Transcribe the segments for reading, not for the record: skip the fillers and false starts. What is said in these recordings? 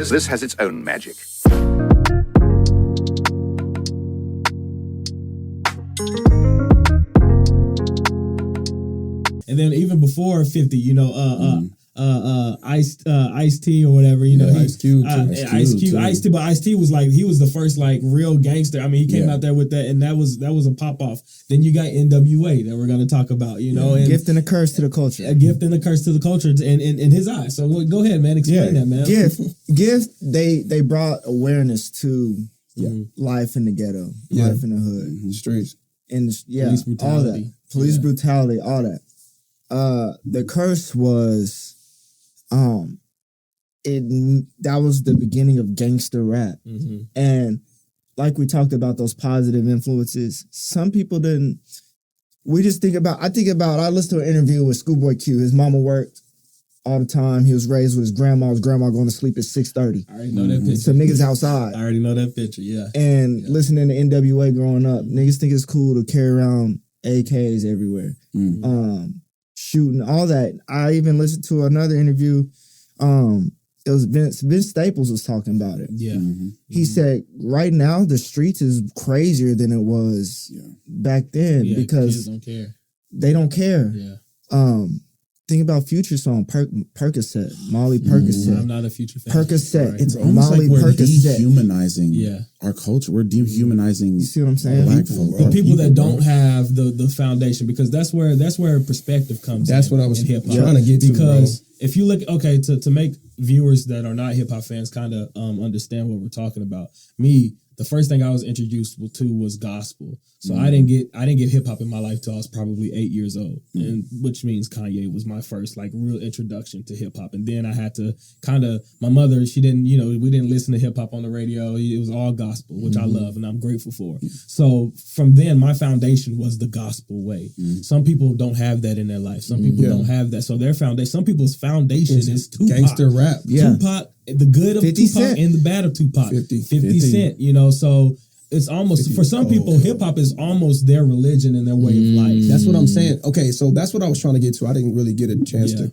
this has its own magic. And then even before 50, you know, Ice-T or whatever, you know, Ice Cube, Ice-T, but Ice-T was like, he was the first like real gangster. I mean, he came out there with that, and that was a pop off. Then you got NWA that we're gonna talk about, you know, and gift and a curse to the culture. A gift and a curse to the culture, in his eyes. So go ahead, man, explain that, man. Gift. They brought awareness to life in the ghetto, life in the hood, streets, and police brutality. all that, police brutality, all that. The curse was, that was the beginning of gangster rap, and like we talked about those positive influences. Some people didn't. We just think about. I listened to an interview with Schoolboy Q. His mama worked all the time. He was raised with his grandma. His grandma going to sleep at 6:30. I already know that picture. Some niggas outside. I already know that picture. Yeah. And listening to NWA growing up, niggas think it's cool to carry around AKs everywhere. Shooting, all that. I even listened to another interview. It was Vince Staples was talking about it. Yeah. He said, right now, the streets is crazier than it was back then because they don't care. Yeah. Think about Future song, Percocet, Molly Percocet. I'm not a Future fan. Percocet. Right. It's almost Molly like we're Percocet. dehumanizing our culture. We're dehumanizing. You see what I'm saying? Black folk. The people that don't have the foundation, because that's where perspective comes in. That's what I was hip-hop. trying to get to, because if you look, to make viewers that are not hip hop fans kind of understand what we're talking about. The first thing I was introduced to was gospel. So I didn't get hip hop in my life till I was probably 8 years old, and which means Kanye was my first like real introduction to hip hop. And then I had to my mother, she didn't, we didn't listen to hip hop on the radio. It was all gospel, which I love and I'm grateful for. So from then, my foundation was the gospel way. Some people don't have that in their life. Some people don't have that. So their foundation, some people's foundation is Tupac. Gangster rap. Tupac, the good of 50 Tupac Cent. and the bad of Tupac. 50 Cent, so it's almost, for some people, hip hop is almost their religion and their way of life. That's what I'm saying. Okay, so that's what I was trying to get to. I didn't really get a chance to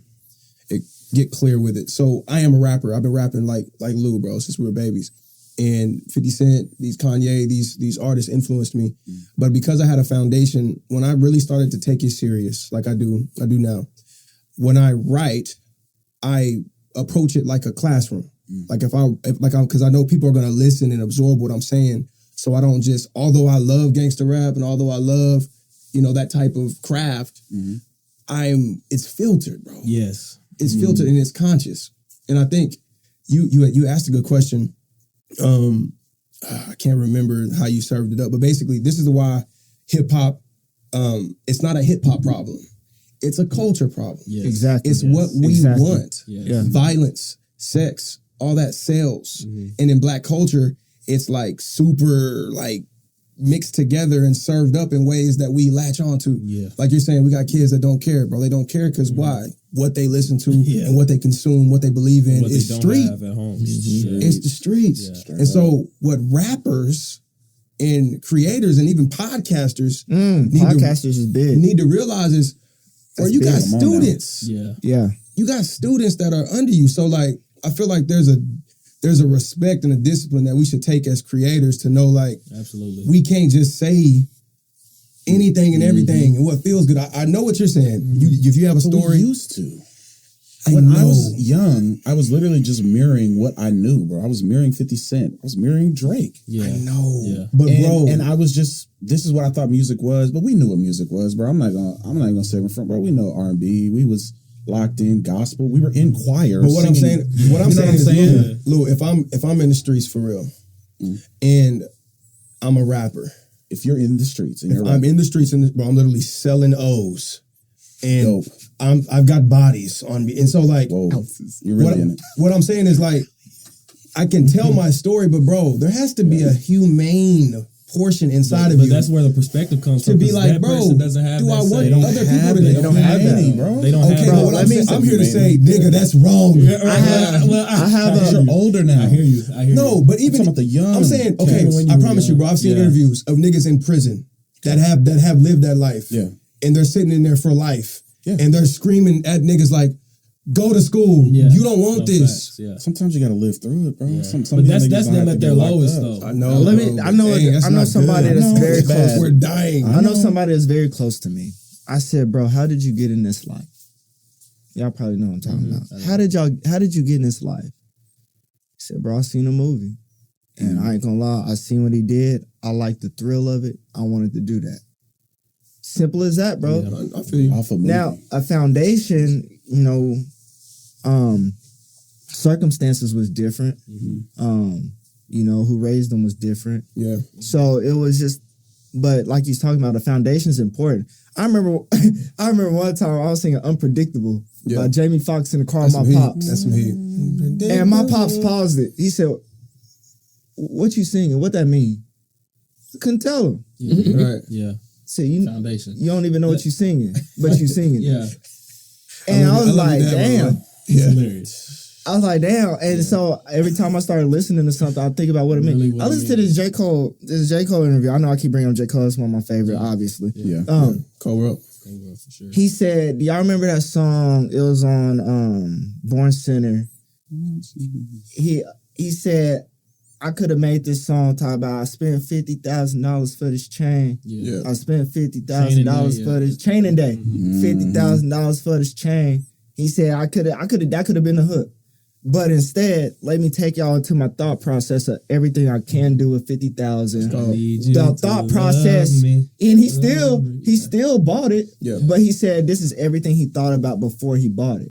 get clear with it. So I am a rapper. I've been rapping like Lou, bro, since we were babies. And 50 Cent, these Kanye, these artists influenced me. But because I had a foundation, when I really started to take it serious, like I do now, when I write, I approach it like a classroom. Like because I know people are gonna listen and absorb what I'm saying. So I don't just, although I love gangster rap and although I love, that type of craft, it's filtered, bro. Yes. It's filtered and it's conscious. And I think you asked a good question. I can't remember how you served it up, but basically this is why hip hop, it's not a hip hop problem. It's a culture problem. Yes. Exactly. It's what we want. Yes. Violence, sex, all that sells. And in Black culture, it's like super like mixed together and served up in ways that we latch on to. Yeah. Like you're saying, we got kids that don't care, bro. They don't care because why? What they listen to and what they consume, what they believe in is street. Have at home. It's the streets. Yeah. And so what rappers and creators and even podcasters is big. need to realize is, or you got students. Yeah. You got students that are under you. So like, I feel like there's a respect and a discipline that we should take as creators to know, like, absolutely, we can't just say anything and everything and what feels good. I know what you're saying. If you have a story, we used to. When I was young, I was literally just mirroring what I knew, bro. I was mirroring 50 Cent. I was mirroring Drake. Yeah. I know. Yeah. But bro, and I was just, this is what I thought music was, but we knew what music was, bro. I'm not gonna say it in front, bro. We know R&B. We was locked in gospel. We were in choir. But what I'm saying is, Lou, if I'm in the streets for real, and I'm a rapper. If you're in the streets, and I'm in the streets, and I'm literally selling O's, and I've got bodies on me, and so like, you're really in it. What I'm saying is like, I can tell my story, but bro, there has to be a humane portion inside of you. But that's where the perspective comes to from. be like, bro, doesn't have do I want say, other people to? They don't have that, bro. They don't have well, I'm here to say, nigga, that's wrong. I have you're older now. I hear you. No, but even about the young. I'm saying, okay, I promise you, bro. I've seen interviews of niggas in prison that have lived that life. Yeah. And they're sitting in there for life. Yeah. And they're screaming at niggas like, go to school. Yeah. You don't want this. Facts, yeah. Sometimes you got to live through it, bro. Yeah. Some But that's niggas don't them have at to their get locked lowest up. though. I know. Let me. bro, I know. but dang, that's I know not somebody good. that's I know, very it's bad. close. We're dying. I know somebody that's very close to me. I said, bro, how did you get in this life? Y'all probably know what I'm talking about. How did you get in this life? He said, bro, I seen a movie. And I ain't gonna lie, I seen what he did. I liked the thrill of it. I wanted to do that. Simple as that, bro. Yeah. I feel you. Off a movie. Now, a foundation, circumstances was different. Who raised them was different. Yeah. So it was just, but like he's talking about, the foundation is important. I remember one time I was singing Unpredictable by Jamie Foxx in the car with my pops. That's some heat. And my pops paused it. He said, what you singing? What that mean? I couldn't tell him. Right. Yeah. So you Foundation. You don't even know what you singing, but you singing. Yeah. And I was love like, that, damn. Yeah. Hilarious. I was like, damn. And so every time I started listening to something, I think about what it means. Really what I it listened to this J. Cole interview. I know I keep bringing up J. Cole. It's one of my favorite, obviously. Yeah. Cold World. For sure. He said, do y'all remember that song? It was on Born Center. He said, I could have made this song talk about I spent $50,000 for this chain. Yeah. I spent $50,000 for this chaining day. $50,000 for this chain. He said that could have been the hook. But instead, let me take y'all into my thought process of everything I can do with 50,000. The thought process, and he still bought it. Yeah. But he said this is everything he thought about before he bought it.